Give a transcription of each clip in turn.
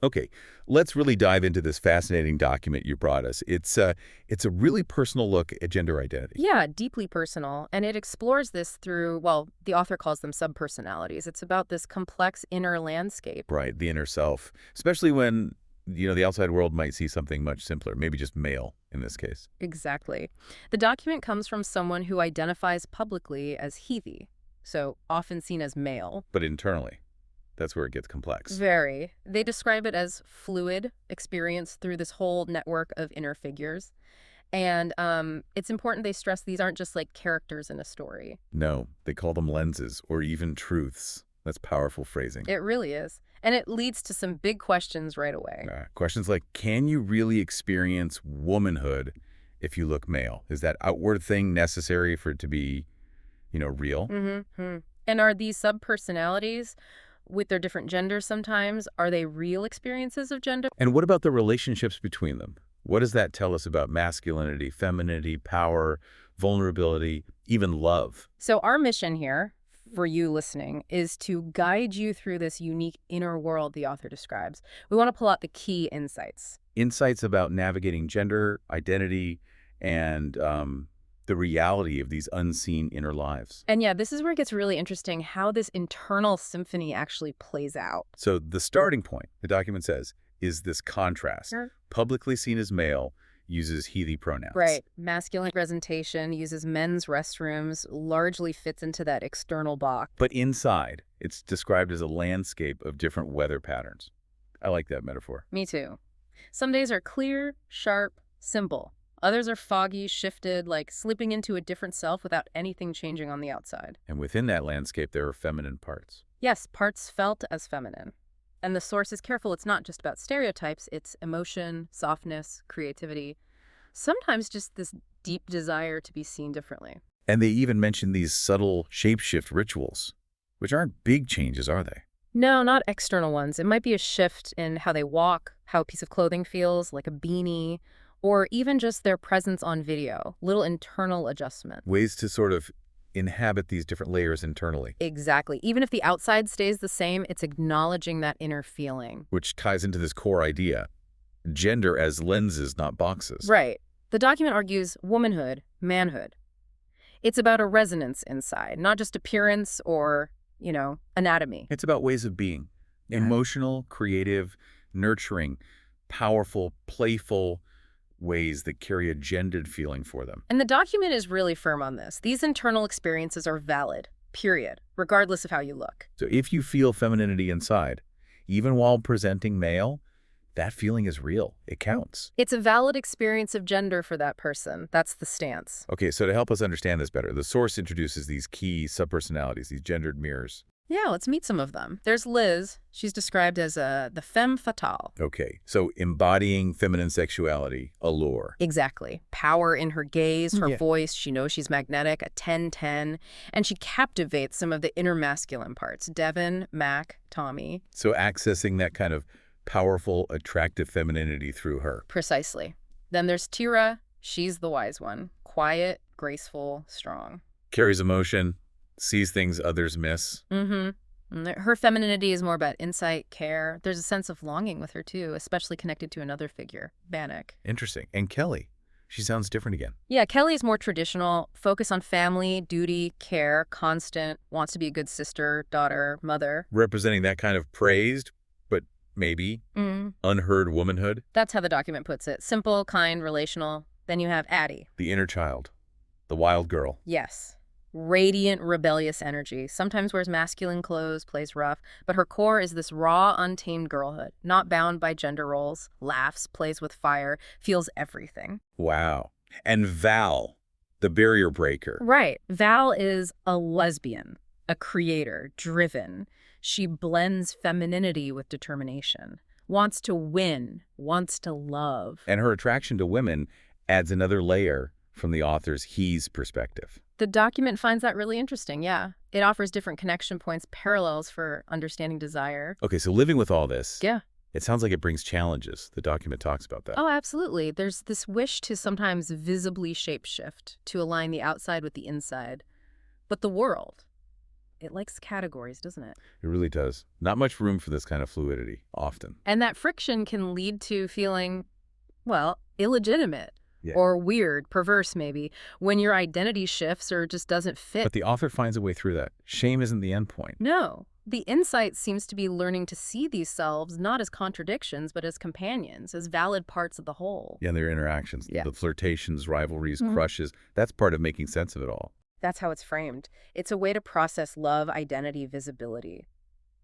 Okay, let's really dive into this fascinating document you brought us. It's a really personal look at gender identity. Yeah, deeply personal. And it explores this through, well, the author calls them subpersonalities. It's about this complex inner landscape. Right, the inner self, especially when, the outside world might see something much simpler, maybe just male in this case. Exactly. The document comes from someone who identifies publicly as he, so often seen as male. But internally, that's where it gets complex. Very. They describe it as fluid experience through this whole network of inner figures. And it's important they stress these aren't just like characters in a story. No, they call them lenses or even truths. That's powerful phrasing. It really is. And it leads to some big questions right away. Questions like, can you really experience womanhood if you look male? Is that outward thing necessary for it to be, real? And are these subpersonalities, with their different genders sometimes, are they real experiences of gender? And what about the relationships between them? What does that tell us about masculinity, femininity, power, vulnerability, even love? So our mission here, for you listening, is to guide you through this unique inner world the author describes. We want to pull out the key insights. Insights about navigating gender, identity, and the reality of these unseen inner lives. And yeah, this is where it gets really interesting, how this internal symphony actually plays out. So the starting point, the document says, is this contrast. Sure. Publicly seen as male, uses he pronouns. Right. Masculine presentation, uses men's restrooms, largely fits into that external box. But inside, it's described as a landscape of different weather patterns. I like that metaphor. Me too. Some days are clear, sharp, simple. Others are foggy, shifted, like slipping into a different self without anything changing on the outside. And within that landscape, there are feminine parts. Yes, parts felt as feminine. And the source is careful. It's not just about stereotypes. It's emotion, softness, creativity. Sometimes just this deep desire to be seen differently. And they even mention these subtle shapeshift rituals, which aren't big changes, are they? No, not external ones. It might be a shift in how they walk, how a piece of clothing feels, like a beanie, or even just their presence on video, little internal adjustment. Ways to sort of inhabit these different layers internally. Exactly. Even if the outside stays the same, it's acknowledging that inner feeling. Which ties into this core idea, gender as lenses, not boxes. Right. The document argues womanhood, manhood. It's about a resonance inside, not just appearance or, anatomy. It's about ways of being. Emotional, creative, nurturing, powerful, playful ways that carry a gendered feeling for them. And the document is really firm on this. These internal experiences are valid, period, regardless of how you look. So if you feel femininity inside, even while presenting male, that feeling is real. It counts. It's a valid experience of gender for that person. That's the stance. Okay, so to help us understand this better, the source introduces these key subpersonalities, these gendered mirrors. Yeah, let's meet some of them. There's Liz. She's described as the femme fatale. Okay, so embodying feminine sexuality, allure. Exactly. Power in her gaze, her voice. She knows she's magnetic, a 10-10. And she captivates some of the inner masculine parts. Devin, Mac, Tommy. So accessing that kind of powerful, attractive femininity through her. Precisely. Then there's Tira. She's the wise one. Quiet, graceful, strong. Carries emotion, sees things others miss. Her femininity is more about insight, care. There's a sense of longing with her, too, especially connected to another figure, Bannock. Interesting. And Kelly, she sounds different again. Yeah, Kelly is more traditional, focus on family, duty, care, constant, wants to be a good sister, daughter, mother. Representing that kind of praised, but maybe unheard womanhood. That's how the document puts it. Simple, kind, relational. Then you have Addy. The inner child, the wild girl. Yes. Radiant, rebellious energy. Sometimes wears masculine clothes, plays rough, but her core is this raw, untamed girlhood, not bound by gender roles, laughs, plays with fire, feels everything. Wow. And Val, the barrier breaker. Right. Val is a lesbian, a creator, driven. She blends femininity with determination, wants to win, wants to love. And her attraction to women adds another layer from the author's he's perspective. The document finds that really interesting, yeah. It offers different connection points, parallels for understanding desire. Okay, so living with all this, yeah, it sounds like it brings challenges. The document talks about that. Oh, absolutely. There's this wish to sometimes visibly shapeshift, to align the outside with the inside. But the world, It likes categories, doesn't it? It really does. Not much room for this kind of fluidity, often. And that friction can lead to feeling, well, illegitimate Yeah. or weird, perverse maybe, when your identity shifts or just doesn't fit. But the author finds a way through that. Shame isn't the end point. No. The insight seems to be learning to see these selves not as contradictions, but as companions, as valid parts of the whole. Yeah, and their interactions, Yeah. the flirtations, rivalries, Mhm. crushes, that's part of making sense of it all. That's how it's framed. It's a way to process love, identity, visibility,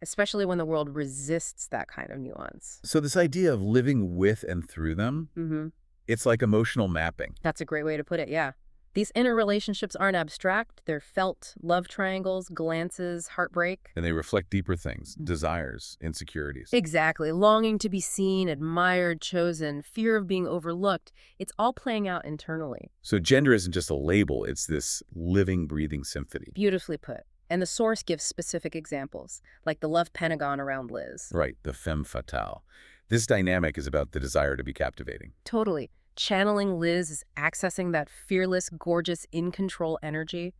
especially when the world resists that kind of nuance. So this idea of living with and through them, Mm-hmm. it's like emotional mapping. That's a great way to put it, yeah. These inner relationships aren't abstract. They're felt love triangles, glances, heartbreak. And they reflect deeper things, desires, insecurities. Exactly. Longing to be seen, admired, chosen, fear of being overlooked. It's all playing out internally. So gender isn't just a label, it's this living, breathing symphony. Beautifully put. And the source gives specific examples, like the love pentagon around Liz. Right, the femme fatale. This dynamic is about the desire to be captivating. Totally. Channeling Liz is accessing that fearless, gorgeous, in-control energy,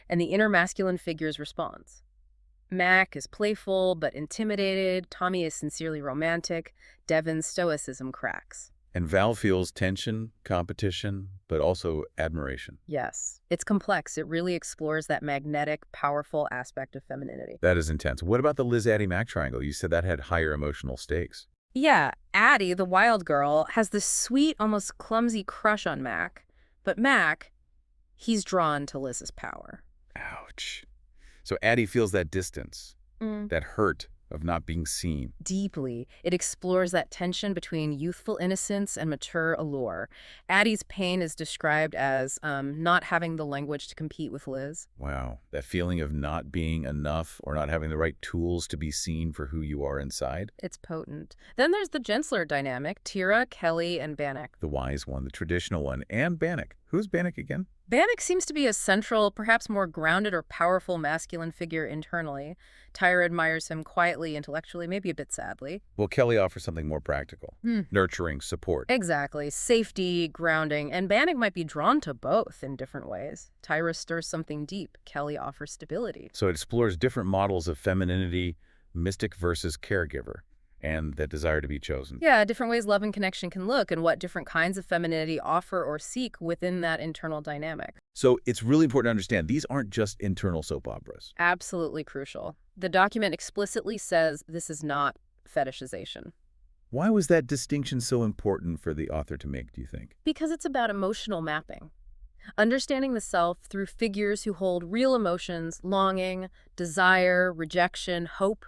and the inner masculine figure's response. Mac is playful but intimidated, Tommy is sincerely romantic, Devin's stoicism cracks. And Val feels tension, competition, but also admiration. Yes, it's complex. It really explores that magnetic, powerful aspect of femininity. That is intense. What about the Liz-Addy-Mac triangle? You said that had higher emotional stakes. Yeah, Addy, the wild girl, has this sweet, almost clumsy crush on Mac. But Mac, he's drawn to Liz's power. Ouch. So Addy feels that distance, that hurt of not being seen. Deeply, it explores that tension between youthful innocence and mature allure. Addy's pain is described as not having the language to compete with Liz. Wow, that feeling of not being enough or not having the right tools to be seen for who you are inside. It's potent. Then there's the gentler dynamic, Tira, Kelly, and Bannock. The wise one, the traditional one, and Bannock. Who's Bannock again? Bannock seems to be a central, perhaps more grounded or powerful masculine figure internally. Tira admires him quietly, intellectually, maybe a bit sadly. Well, Kelly offers something more practical. Nurturing, support. Exactly. Safety, grounding, and Bannock might be drawn to both in different ways. Tira stirs something deep. Kelly offers stability. So it explores different models of femininity, mystic versus caregiver, and that desire to be chosen. Yeah, different ways love and connection can look and what different kinds of femininity offer or seek within that internal dynamic. So it's really important to understand these aren't just internal soap operas. Absolutely crucial. The document explicitly says this is not fetishization. Why was that distinction so important for the author to make, do you think? Because it's about emotional mapping. Understanding the self through figures who hold real emotions, longing, desire, rejection, hope.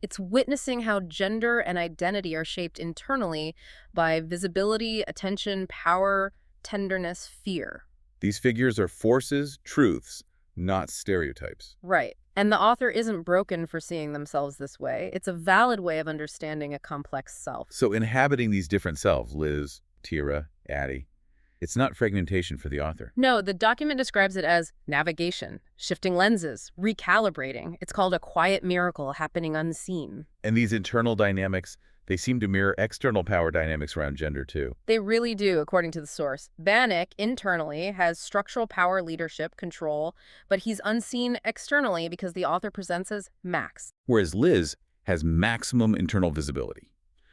It's witnessing how gender and identity are shaped internally by visibility, attention, power, tenderness, fear. These figures are forces, truths, not stereotypes. Right. And the author isn't broken for seeing themselves this way. It's a valid way of understanding a complex self. So inhabiting these different selves, Liz, Tira, Addy, it's not fragmentation for the author. No, the document describes it as navigation, shifting lenses, recalibrating. It's called a quiet miracle happening unseen. And these internal dynamics, they seem to mirror external power dynamics around gender too. They really do, according to the source. Bannock, internally, has structural power, leadership, control, but he's unseen externally because the author presents as Max. Whereas Liz has maximum internal visibility.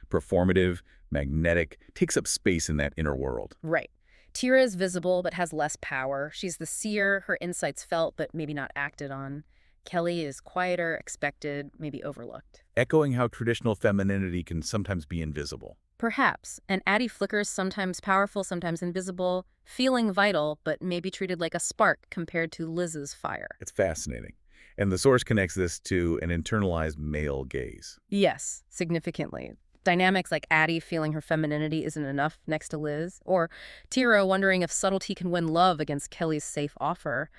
Performative, magnetic, takes up space in that inner world. Right. Tira is visible but has less power. She's the seer, her insights felt but maybe not acted on. Kelly is quieter, expected, maybe overlooked. Echoing how traditional femininity can sometimes be invisible. Perhaps. And Addy flickers, sometimes powerful, sometimes invisible, feeling vital, but maybe treated like a spark compared to Liz's fire. It's fascinating. And the source connects this to an internalized male gaze. Yes, significantly. Dynamics like Addy feeling her femininity isn't enough next to Liz, or Tira wondering if subtlety can win love against Kelly's safe offer.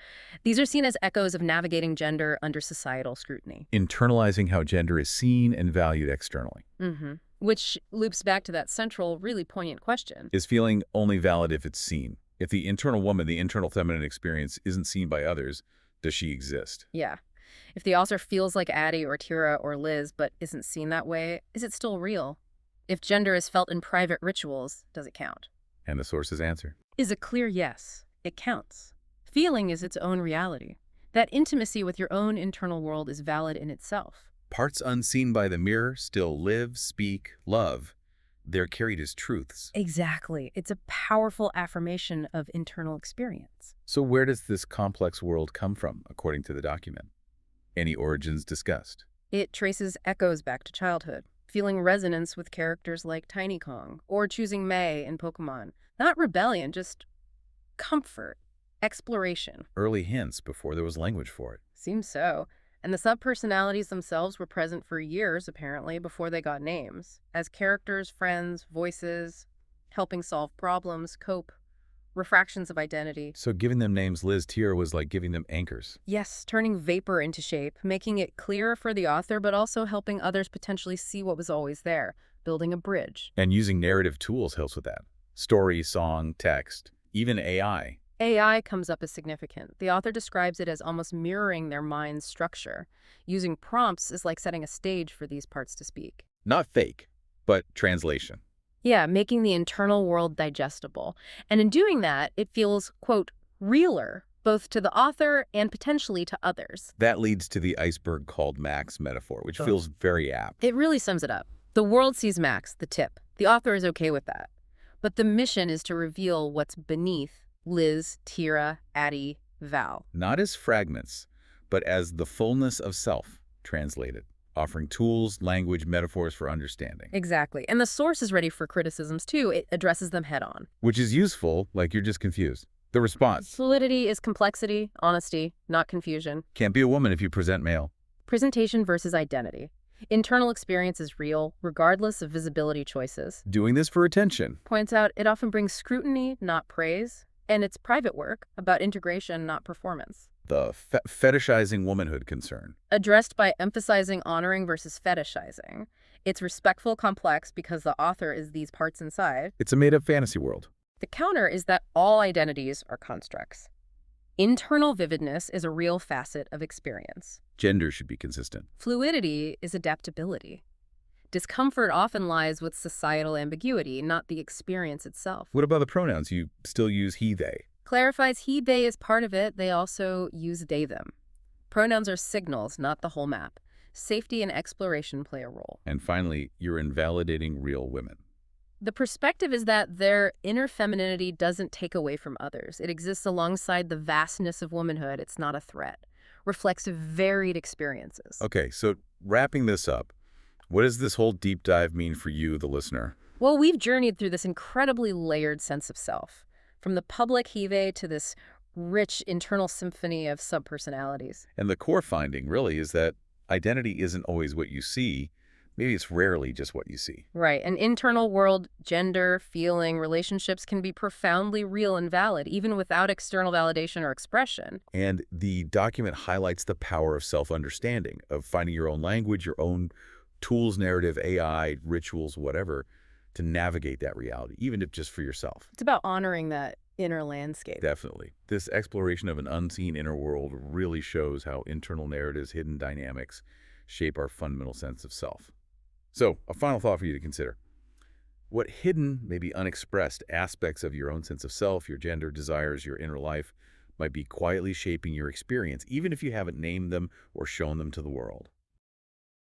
These are seen as echoes of navigating gender under societal scrutiny. Internalizing how gender is seen and valued externally. Which loops back to that central, really poignant question. Is feeling only valid if it's seen? If the internal woman, the internal feminine experience, isn't seen by others, does she exist? Yeah. If the author feels like Addy or Tira or Liz but isn't seen that way, is it still real? If gender is felt in private rituals, does it count? And the source's answer. Is a clear yes. It counts. Feeling is its own reality. That intimacy with your own internal world is valid in itself. Parts unseen by the mirror still live, speak, love. They're carried as truths. Exactly. It's a powerful affirmation of internal experience. So where does this complex world come from, according to the document? Any origins discussed? It traces echoes back to childhood, feeling resonance with characters like Tiny Kong or choosing May in Pokemon. Not rebellion, just comfort, exploration. Early hints before there was language for it. Seems so. And the subpersonalities themselves were present for years, apparently, before they got names. As characters, friends, voices, helping solve problems, cope, refractions of identity. So giving them names Tira was like giving them anchors. Yes, turning vapor into shape, making it clearer for the author, but also helping others potentially see what was always there, building a bridge. And using narrative tools helps with that. Story, song, text, even AI. AI comes up as significant. The author describes it as almost mirroring their mind's structure. Using prompts is like setting a stage for these parts to speak. Not fake, but translation. Yeah, making the internal world digestible. And in doing that, it feels, quote, realer, both to the author and potentially to others. That leads to the iceberg called Max metaphor, which feels very apt. It really sums it up. The world sees Max, the tip. The author is okay with that. But the mission is to reveal what's beneath Liz, Tira, Addy, Val. Not as fragments, but as the fullness of self, translated, offering tools, language, metaphors for understanding. Exactly. And the source is ready for criticisms, too. It addresses them head-on. Which is useful, like you're just confused. The response. Fluidity is complexity, honesty, not confusion. Can't be a woman if you present male. Presentation versus identity. Internal experience is real, regardless of visibility choices. Doing this for attention. Points out it often brings scrutiny, not praise. And it's private work, about integration, not performance. The fetishizing womanhood concern. Addressed by emphasizing honoring versus fetishizing. It's respectful, complex, because the author is these parts inside. It's a made-up fantasy world. The counter is that all identities are constructs. Internal vividness is a real facet of experience. Gender should be consistent. Fluidity is adaptability. Discomfort often lies with societal ambiguity, not the experience itself. What about the pronouns? You still use he, they. Clarifies he, they is part of it. They also use they, them. Pronouns are signals, not the whole map. Safety and exploration play a role. And finally, you're invalidating real women. The perspective is that their inner femininity doesn't take away from others. It exists alongside the vastness of womanhood. It's not a threat. Reflects varied experiences. Okay, so wrapping this up, what does this whole deep dive mean for you, the listener? Well, we've journeyed through this incredibly layered sense of self, from the public he-they to this rich internal symphony of subpersonalities. And the core finding, really, is that identity isn't always what you see. Maybe it's rarely just what you see. Right. An internal world, gender, feeling, relationships can be profoundly real and valid, even without external validation or expression. And the document highlights the power of self-understanding, of finding your own language, your own tools, narrative, AI, rituals, whatever, to navigate that reality, even if just for yourself. It's about honoring that inner landscape. Definitely. This exploration of an unseen inner world really shows how internal narratives, hidden dynamics, shape our fundamental sense of self. So, a final thought for you to consider. What hidden, maybe unexpressed aspects of your own sense of self, your gender, desires, your inner life, might be quietly shaping your experience, even if you haven't named them or shown them to the world?